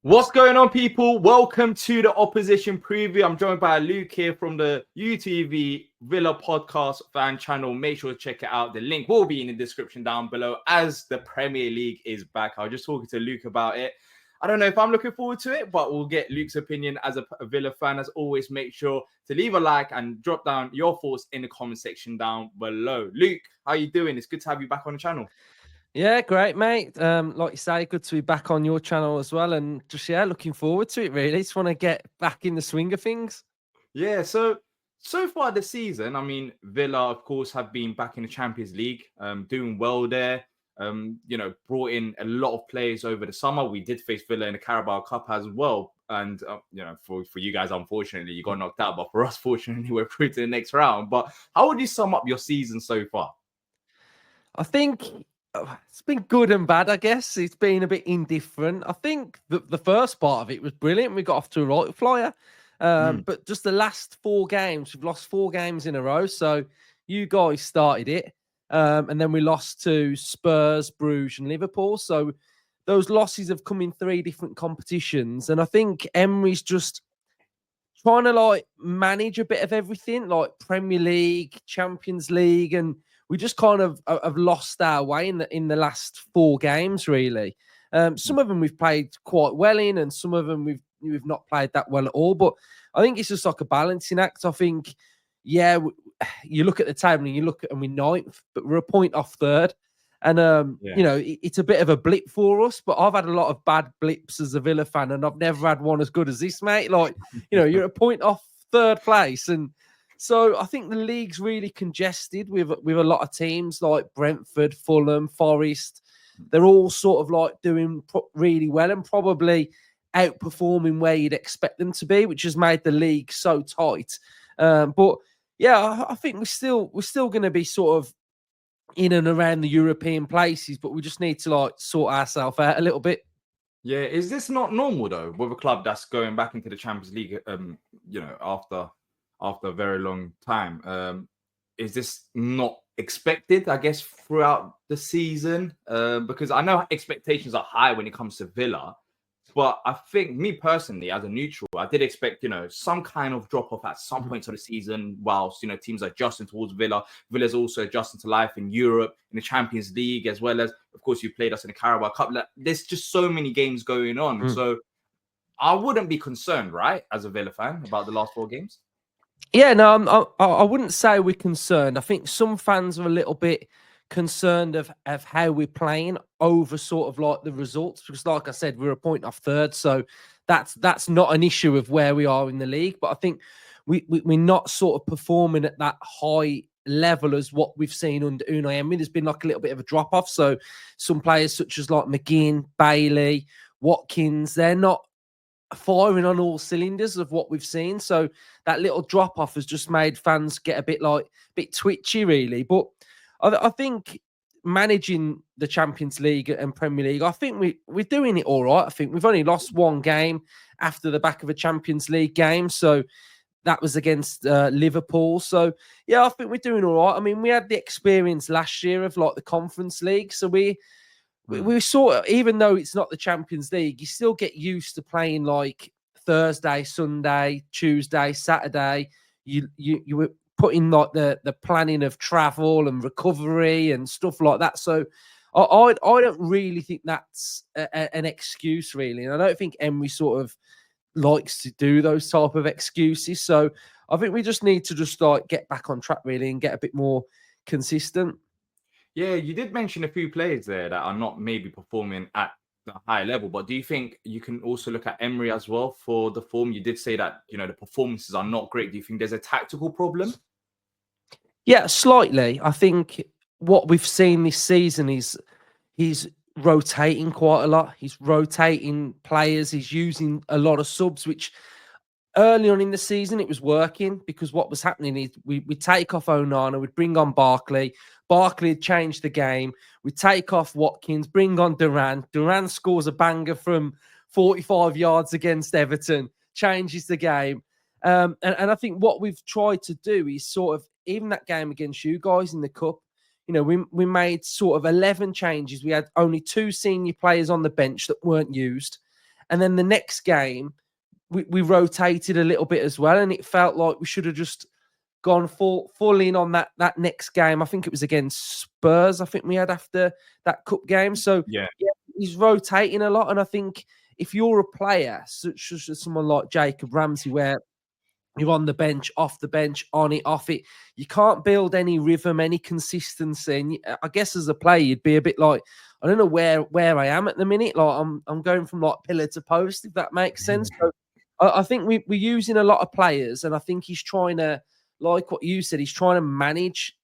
What's going on, people? Welcome to the opposition preview. I'm joined by Luke here from the UTV Villa podcast fan channel. Make sure to check it out. The link will be in the description down below as the Premier League is back. I was just talking to Luke about it. I don't know if I'm looking forward to it, but we'll get Luke's opinion as a Villa fan. As always, make sure to leave a like and drop down your thoughts in the comment section down below. Luke, how you doing? It's good to have you back on the channel. Yeah, great, mate. Like you say, good to be back on your channel as well. And just, looking forward to it, really. Just want to get back in the swing of things. Yeah, so far this season, I mean, Villa, of course, have been back in the Champions League, doing well there. Brought in a lot of players over the summer. We did face Villa in the Carabao Cup as well. And, for you guys, unfortunately, you got knocked out. But for us, fortunately, we're through to the next round. But how would you sum up your season so far? I think it's been good and bad, I guess. It's been a bit indifferent. I think the first part of it was brilliant. We got off to a right flyer. But just the last 4 games, we've lost 4 games in a row. So you guys started it. And then we lost to Spurs, Bruges, and Liverpool. So those losses have come in 3 different competitions. And I think Emery's just trying to manage a bit of everything, like Premier League, Champions League, and we just kind of have lost our way in the last 4 games, really. Some of them we've played quite well in, and some of them we've not played that well at all. But I think it's just like a balancing act. I think, you look at the table and we're 9th, but we're a point off 3rd. And, it's a bit of a blip for us, but I've had a lot of bad blips as a Villa fan, and I've never had one as good as this, mate. You're a point off 3rd place. And so I think the league's really congested with a lot of teams like Brentford, Fulham, Forest. They're all sort of doing really well and probably outperforming where you'd expect them to be, which has made the league so tight. But yeah, I think we're still going to be sort of in and around the European places, but we just need to sort ourselves out a little bit. Yeah, is this not normal though with a club that's going back into the Champions League? After a very long time, is this not expected? I guess throughout the season, because I know expectations are high when it comes to Villa. But I think, me personally, as a neutral, I did expect, some kind of drop-off at some points of the season whilst, teams are adjusting towards Villa. Villa's also adjusting to life in Europe, in the Champions League, as well as, of course, you played us in the Carabao Cup. There's just so many games going on. So I wouldn't be concerned, right, as a Villa fan, about the last 4 games? Yeah, no, I wouldn't say we're concerned. I think some fans are a little bit concerned of how we're playing over sort of the results, because like I said, we're a point off 3rd, so that's not an issue of where we are in the league. But I think we're not sort of performing at that high level as what we've seen under Unai Emery. There's been a little bit of a drop off. So some players such as McGinn, Bailey, Watkins, they're not firing on all cylinders of what we've seen. So that little drop off has just made fans get a bit twitchy, really. But I think managing the Champions League and Premier League, I think we're doing it all right. I think we've only lost 1 game after the back of a Champions League game. So that was against Liverpool. So, yeah, I think we're doing all right. I mean, we had the experience last year of the Conference League. So we sort of, even though it's not the Champions League, you still get used to playing Thursday, Sunday, Tuesday, Saturday. You were putting the planning of travel and recovery and stuff like that. So I don't really think that's an excuse, really. And I don't think Emery sort of likes to do those type of excuses. So I think we just need to just get back on track, really, and get a bit more consistent. Yeah, you did mention a few players there that are not maybe performing at the high level, but do you think you can also look at Emery as well for the form? You did say that, the performances are not great. Do you think there's a tactical problem? Yeah, slightly. I think what we've seen this season is he's rotating quite a lot. He's rotating players. He's using a lot of subs, which early on in the season, it was working, because what was happening is we'd take off Onana, we'd bring on Barkley. Barkley had changed the game. We'd take off Watkins, bring on Duran. Duran scores a banger from 45 yards against Everton, changes the game. And I think what we've tried to do is sort of, even that game against you guys in the Cup, we made sort of 11 changes. We had only 2 senior players on the bench that weren't used. and then the next game we rotated a little bit as well, and it felt like we should have just gone full in on that next game. I think it was against Spurs. I think we had after that cup game. So Yeah, he's rotating a lot, and I think if you're a player such as someone like Jacob Ramsey, where you're on the bench, off the bench, on it, off it, you can't build any rhythm, any consistency. And I guess as a player, you'd be a bit like, I don't know where I am at the minute. Like I'm going from like pillar to post, if that makes sense. So I think we're using a lot of players, and I think he's trying to, like what you said, he's trying to manage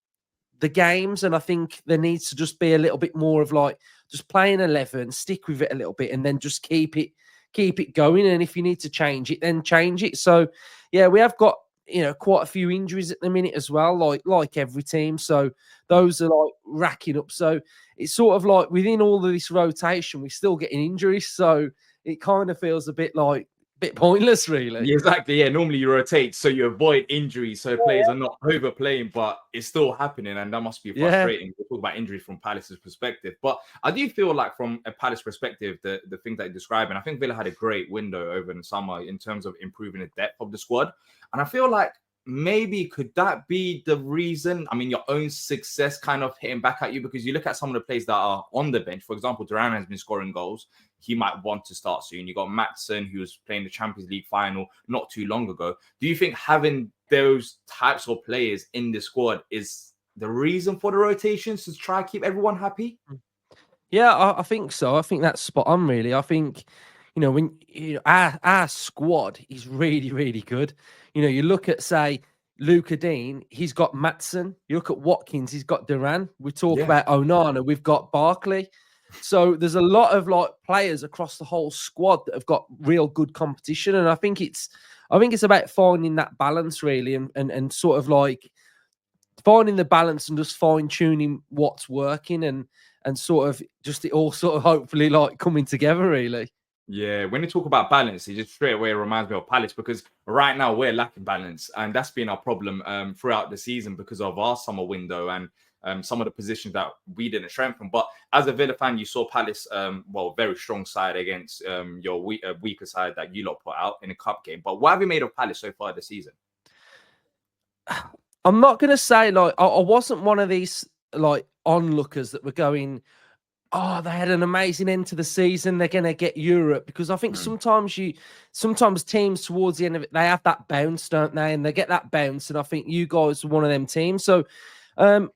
the games. And I think there needs to just be a little bit more of like just playing 11, stick with it a little bit, and then just keep it going. And if you need to change it, then change it. So yeah, we have got quite a few injuries at the minute as well, like every team. So those are like racking up. So it's sort of like within all of this rotation, we're still getting injuries. So it kind of feels a bit pointless, really. Yeah, exactly. Yeah, normally you rotate so you avoid injuries, so players are not overplaying, but it's still happening, and that must be frustrating. We'll talk about injuries from Palace's perspective, but I do feel like from a Palace perspective, the things that you describe, and I think Villa had a great window over the summer in terms of improving the depth of the squad, and I feel like maybe could that be the reason? I mean, your own success kind of hitting back at you, because you look at some of the players that are on the bench. For example, Duran has been scoring goals. He might want to start soon. You got Maatsen, who was playing the Champions League final not too long ago. Do you think having those types of players in the squad is the reason for the rotations, to try to keep everyone happy? Yeah, I think so. I think that's spot on, really. I think, when our squad is really, really good. You look at, say, Luca Dean, he's got Maatsen. You look at Watkins, he's got Duran. We talk about Onana, we've got Barkley. So there's a lot of like players across the whole squad that have got real good competition. And I think it's about finding that balance, really, and sort of like finding the balance and just fine tuning what's working and sort of just it all sort of hopefully like coming together, really. Yeah, when you talk about balance, it just straight away reminds me of Palace, because right now we're lacking balance, and that's been our problem throughout the season because of our summer window and some of the positions that we didn't strengthen. But as a Villa fan, you saw Palace, very strong side against your weaker side that you lot put out in a cup game. But what have you made of Palace so far this season? I'm not going to say like I wasn't one of these like onlookers that were going, oh, they had an amazing end to the season, they're going to get Europe, because I think sometimes teams towards the end of it, they have that bounce, don't they? And they get that bounce, and I think you guys are one of them teams. So I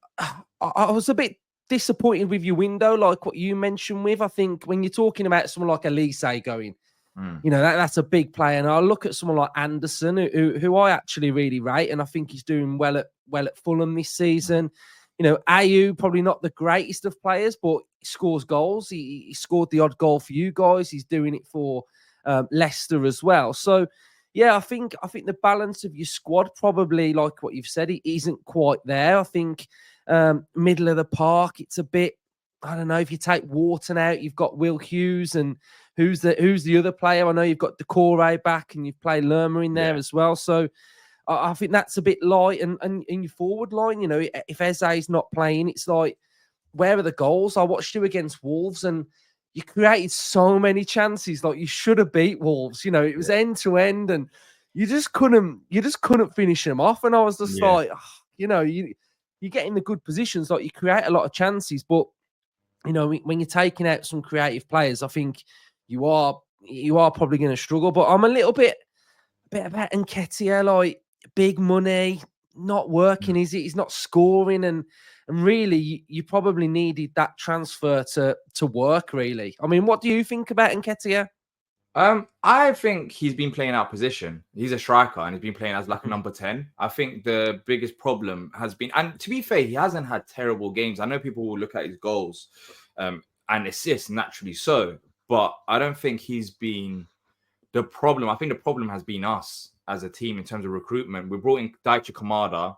was a bit disappointed with your window, like what you mentioned with. I think when you're talking about someone like Elise going, that's a big player. And I look at someone like Anderson, who I actually really rate, and I think he's doing well at Fulham this season. Ayew, probably not the greatest of players, but he scores goals. He scored the odd goal for you guys. He's doing it for Leicester as well. So, yeah, I think the balance of your squad, probably like what you've said, it isn't quite there. I think middle of the park, it's a bit, I don't know, if you take Wharton out, you've got Will Hughes, and who's the other player? I know you've got Decore back, and you've played Lerma in there as well. So I think that's a bit light. And in your forward line, if Eze's not playing, it's like, where are the goals? I watched you against Wolves, and you created so many chances. Like, you should have beat Wolves. It was end to end, and you just couldn't finish them off. And I was just like, you get in the good positions, like you create a lot of chances, but when you're taking out some creative players, I think you are probably going to struggle. But I'm a little bit about Nketiah, like, big money, not working, is it? He's not scoring, and really, you probably needed that transfer to work, really. I mean, what do you think about Nketiah? I think he's been playing out position. He's a striker, and he's been playing as like a number 10. I think the biggest problem has been, and to be fair, he hasn't had terrible games. I know people will look at his goals and assists, naturally so, but I don't think he's been the problem. I think the problem has been us as a team in terms of recruitment. We brought in Daichi Kamada,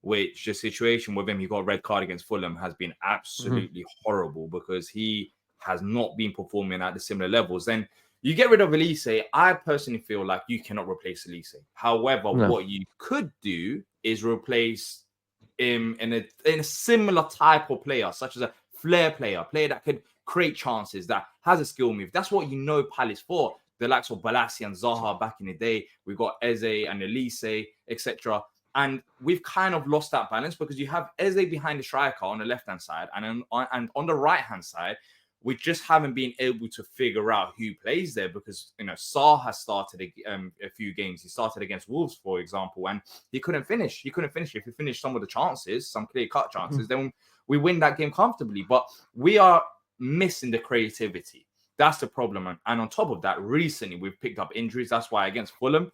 which the situation with him, he got a red card against Fulham, has been absolutely horrible, because he has not been performing at the similar levels. Then you get rid of Elise. I personally feel like you cannot replace Elise. However, what you could do is replace him in a similar type of player, such as a flair player that could create chances, that has a skill move. That's what Palace for. the likes of Balassi and Zaha back in the day. We got Eze and Elise, etc. And we've kind of lost that balance because you have Eze behind the striker on the left-hand side, and on the right-hand side, we just haven't been able to figure out who plays there because, Sarr has started a few games. He started against Wolves, for example, and he couldn't finish. He couldn't finish. If he finished some of the chances, some clear-cut chances, then we win that game comfortably. But we are missing the creativity. That's the problem. And on top of that, recently we've picked up injuries. That's why against Fulham,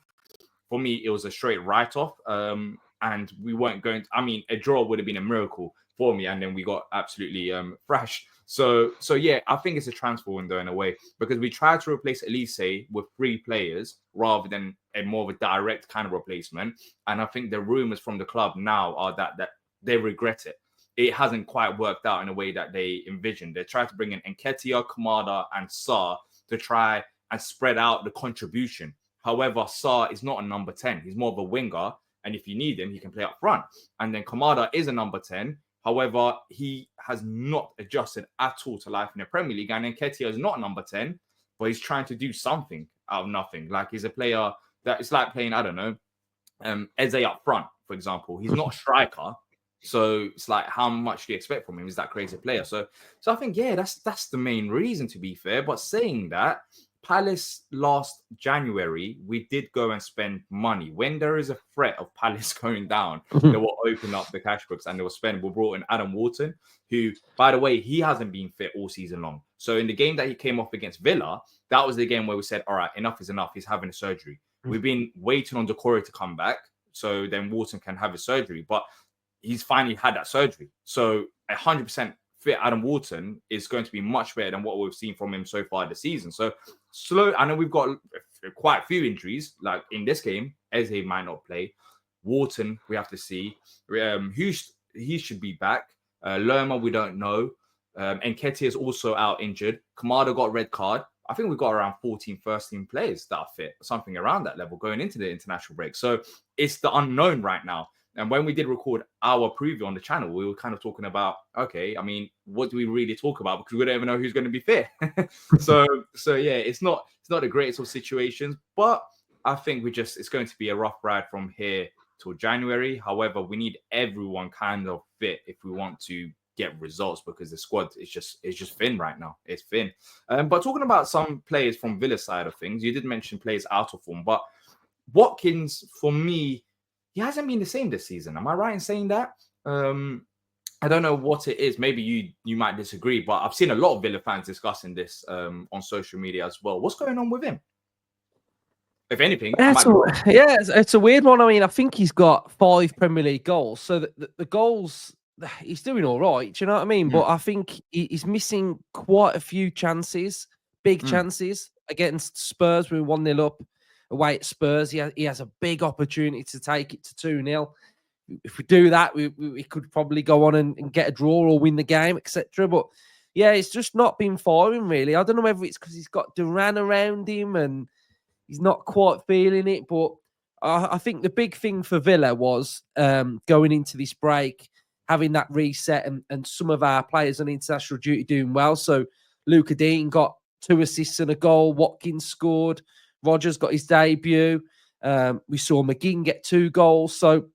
for me, it was a straight write-off. And we weren't going to, a draw would have been a miracle for me. And then we got absolutely thrashed. So yeah, I think it's a transfer window in a way because we tried to replace Elise with 3 players rather than a more of a direct kind of replacement. And I think the rumors from the club now are that they regret it. It hasn't quite worked out in a way that they envisioned. They tried to bring in Nketiah, Kamada, and Sarr to try and spread out the contribution. However, Sarr is not a number 10. He's more of a winger. And if you need him, he can play up front. And then Kamada is a number 10. However, he has not adjusted at all to life in the Premier League. And Nketiah is not number 10, but he's trying to do something out of nothing. Like he's a player that it's like playing, I don't know, Eze up front, for example. He's not a striker. So it's like, how much do you expect from him? He's that crazy player. So I think, yeah, that's the main reason, to be fair. But saying that, Palace last January, we did go and spend money. When there is a threat of Palace going down, they will open up the cash books and they will spend. We brought in Adam Wharton, who, by the way, he hasn't been fit all season long. So in the game that he came off against Villa, that was the game where we said, all right, enough is enough. He's having a surgery. We've been waiting on Decore to come back so then Wharton can have his surgery. But he's finally had that surgery. So 100% fit Adam Wharton is going to be much better than what we've seen from him so far this season. So I know we've got quite a few injuries. Like in this game, Eze might not play. Wharton, we have to see. He should be back. Lerma, we don't know. Nketiah is also out injured. Kamada got a red card. I think we've got around 14 first-team players that are fit, something around that level going into the international break. So it's the unknown right now. And when we did record our preview on the channel, we were kind of talking about, okay, what do we really talk about? Because we don't even know who's going to be fit. so yeah, it's not the greatest of situations, but I think it's going to be a rough ride from here till January. However, we need everyone kind of fit if we want to get results because the squad is just thin right now. It's thin. But talking about some players from Villa side of things, you did mention players out of form, but Watkins, for me, he hasn't been the same this season. Am I right in saying that? I don't know what it is. Maybe you might disagree, but I've seen a lot of Villa fans discussing this on social media as well. What's going on with him? If anything, it's a weird one. I think he's got 5 Premier League goals. So the goals, he's doing all right. Do you know what I mean? But I think he's missing quite a few chances, big chances against Spurs. We were 1-0 up away at Spurs. He has a big opportunity to take it to 2-0. If we do that, we could probably go on and get a draw or win the game, etc. But yeah, it's just not been firing really. I don't know whether it's because he's got Duran around him and he's not quite feeling it. But I think the big thing for Villa was going into this break, having that reset and some of our players on international duty doing well. So Luca Dean got 2 assists and a goal. Watkins scored. Rodgers got his debut. We saw McGinn get 2 goals. So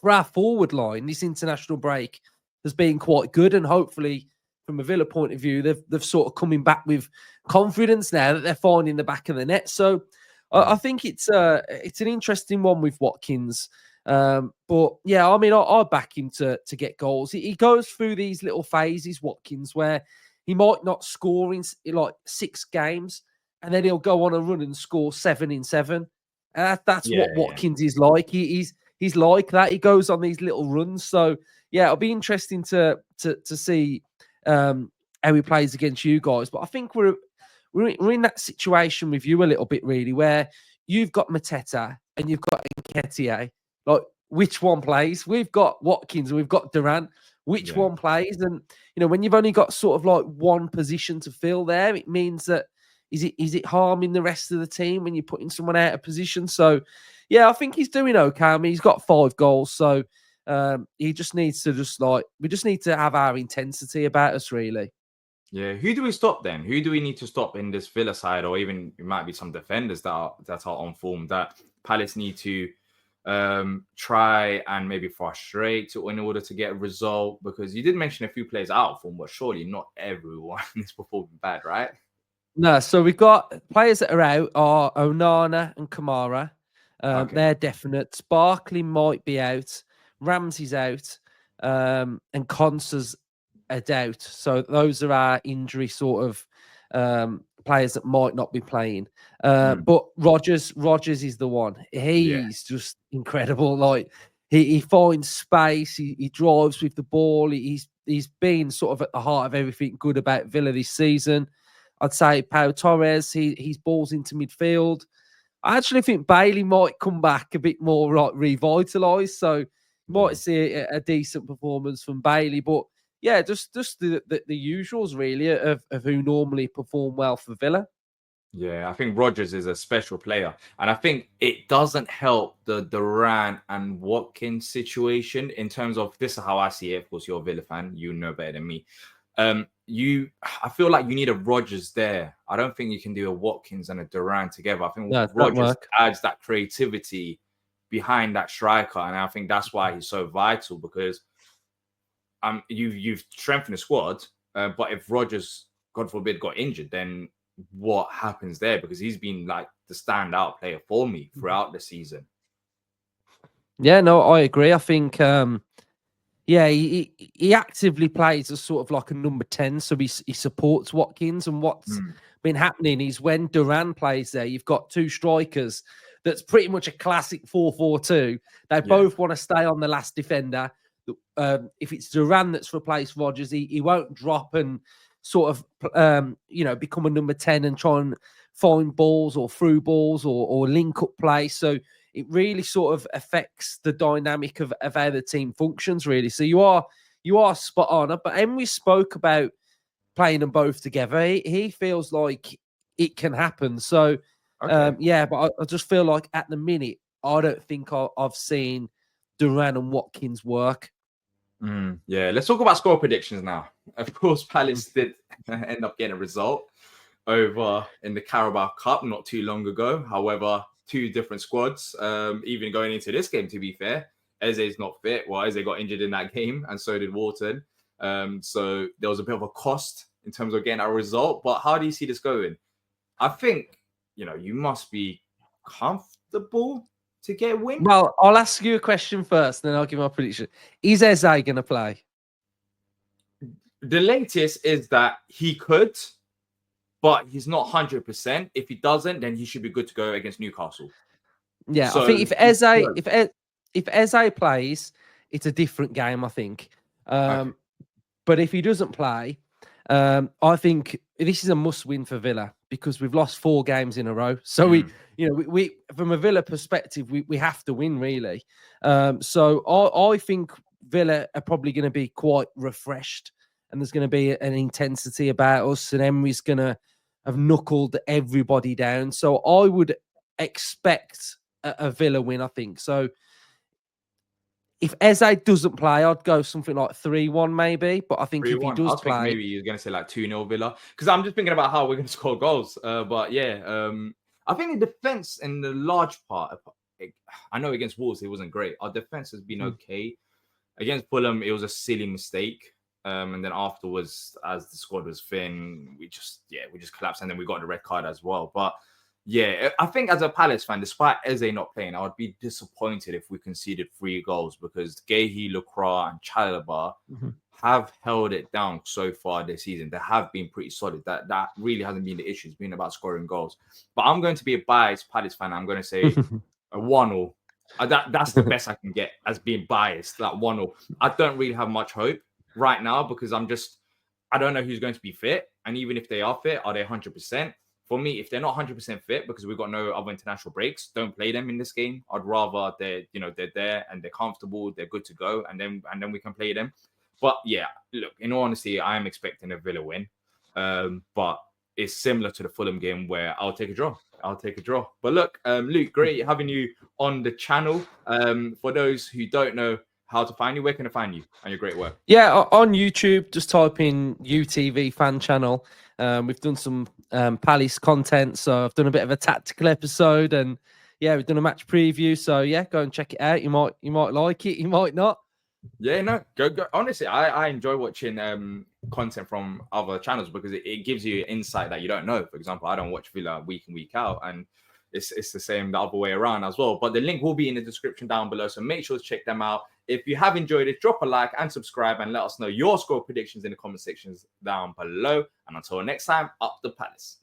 for our forward line, this international break has been quite good. And hopefully, from a Villa point of view, they've sort of coming back with confidence now that they're finding the back of the net. So I think it's an interesting one with Watkins. But yeah, I back him to get goals. He goes through these little phases, Watkins, where he might not score in like 6 games, and then he'll go on a run and score 7 in 7. And that's what Watkins is like. He's like that. He goes on these little runs. So yeah, it'll be interesting to see how he plays against you guys. But I think we're in that situation with you a little bit, really, where you've got Mateta and you've got Nketiah. Like, which one plays? We've got Watkins and we've got Durant. Which one plays? And when you've only got sort of like one position to fill there, it means that is it harming the rest of the team when you're putting someone out of position? So yeah, I think he's doing okay. He's got 5 goals, so he just needs to we just need to have our intensity about us, really. Yeah, who do we stop then? Who do we need to stop in this Villa side, or even it might be some defenders that are on form that Palace need to try and maybe frustrate in order to get a result? Because you did mention a few players out of form, but surely not everyone is performing bad, right? No, so we've got players that are out are Onana and Kamara. Okay. They're definite. Barkley might be out. Ramsey's out. And Consa's a doubt. So those are our injury sort of players that might not be playing. Mm, But Rogers is the one. yeah. He's just incredible. Like he finds space. He drives with the ball. He's been sort of at the heart of everything good about Villa this season. I'd say Pau Torres, he's balls into midfield. I actually think Bailey might come back a bit more like revitalised, so Yeah. might see a decent performance from Bailey. But yeah, just the usuals really of who normally perform well for Villa. Yeah, I think Rogers is a special player, and I think it doesn't help the Duran and Watkins situation in terms of this is how I see it. Of course, you're a Villa fan, you know better than me. I feel like you need a Rogers there. I don't think you can do a Watkins and a Duran together. I think No, it don't Rogers work. adds that creativity behind that striker, and I think that's why he's so vital because you've strengthened the squad, but if Rogers, God forbid, got injured, then what happens there? Because he's been like the standout player for me throughout the season. Yeah, no, I agree. I think yeah, he actively plays as sort of like a number 10, so he supports Watkins. And what's Mm, been happening is when Duran plays there, you've got two strikers that's pretty much a classic 4-4-2. They yeah, both want to stay on the last defender. If it's Duran that's replaced Rogers, he won't drop and sort of become a number 10 and try and find balls or through balls or link up play. So it really sort of affects the dynamic of how the team functions, really. So you are spot on. But Emery spoke about playing them both together. He feels like it can happen. So okay. yeah, but I just feel like at the minute, I don't think I've seen Duran and Watkins work. Yeah, let's talk about score predictions now. Of course, Mhm. Palace did end up getting a result over in the Carabao Cup not too long ago. However, two different squads. Even going into this game, to be fair, Eze's not fit. Well, Eze got injured in that game, and so did Wharton. So there was a bit of a cost in terms of getting a result. But how do you see this going? I think you must be comfortable to get a win. Well, I'll ask you a question first, then I'll give my prediction. Is Eze going to play? The latest is that he could, but he's not 100%. If he doesn't, then he should be good to go against Newcastle. Yeah, I So think if he's Eze close. if Eze plays, it's a different game. I think. Okay. But if he doesn't play, I think this is a must-win for Villa because we've lost 4 games in a row. So Mm, we from a Villa perspective, we have to win really. So I think Villa are probably going to be quite refreshed, and there's going to be an intensity about us, and Emery's going to have knuckled everybody down. So I would expect a Villa win. I think so. If Eze doesn't play, I'd go something like 3-1 maybe. But I think if he 3-1. I does was thinking play, maybe you're going to say like 2-0 Villa because I'm just thinking about how we're going to score goals. But yeah, I think the defense in the large part, I know against Wolves it wasn't great. Our defense has been mm, okay. Against Fulham, it was a silly mistake. And then afterwards, as the squad was thin, we just collapsed, and then we got the red card as well. But yeah, I think as a Palace fan, despite Eze not playing, I would be disappointed if we conceded 3 goals because Gahey, Lacroix, and Chalobah mhm. have held it down so far this season. They have been pretty solid. That really hasn't been the issue. It's been about scoring goals. But I'm going to be a biased Palace fan. I'm going to say a 1-0. That's the best I can get as being biased. That 1-0. I don't really have much hope right now because I don't know who's going to be fit. And even if they are fit, are they 100%? For me, if they're not 100% fit because we've got no other international breaks, don't play them in this game. I'd rather they're there and they're comfortable, they're good to go, and then we can play them. But yeah, look, in all honesty, I am expecting a Villa win. But it's similar to the Fulham game where I'll take a draw. I'll take a draw. But look, Luke, great having you on the channel. For those who don't know, how to find you. Where can I find you and your great work? Yeah, on YouTube, just type in UTV fan channel. We've done some Palace content, so I've done a bit of a tactical episode, and yeah, we've done a match preview. So yeah, go and check it out. You might like it, you might not. Yeah, no, go. Honestly, I enjoy watching content from other channels because it gives you insight that you don't know. For example, I don't watch Villa week in, week out, and it's the same the other way around as well. But the link will be in the description down below, so make sure to check them out. If you have enjoyed it, drop a like and subscribe, and let us know your score predictions in the comment sections down below. And until next time, up the Palace.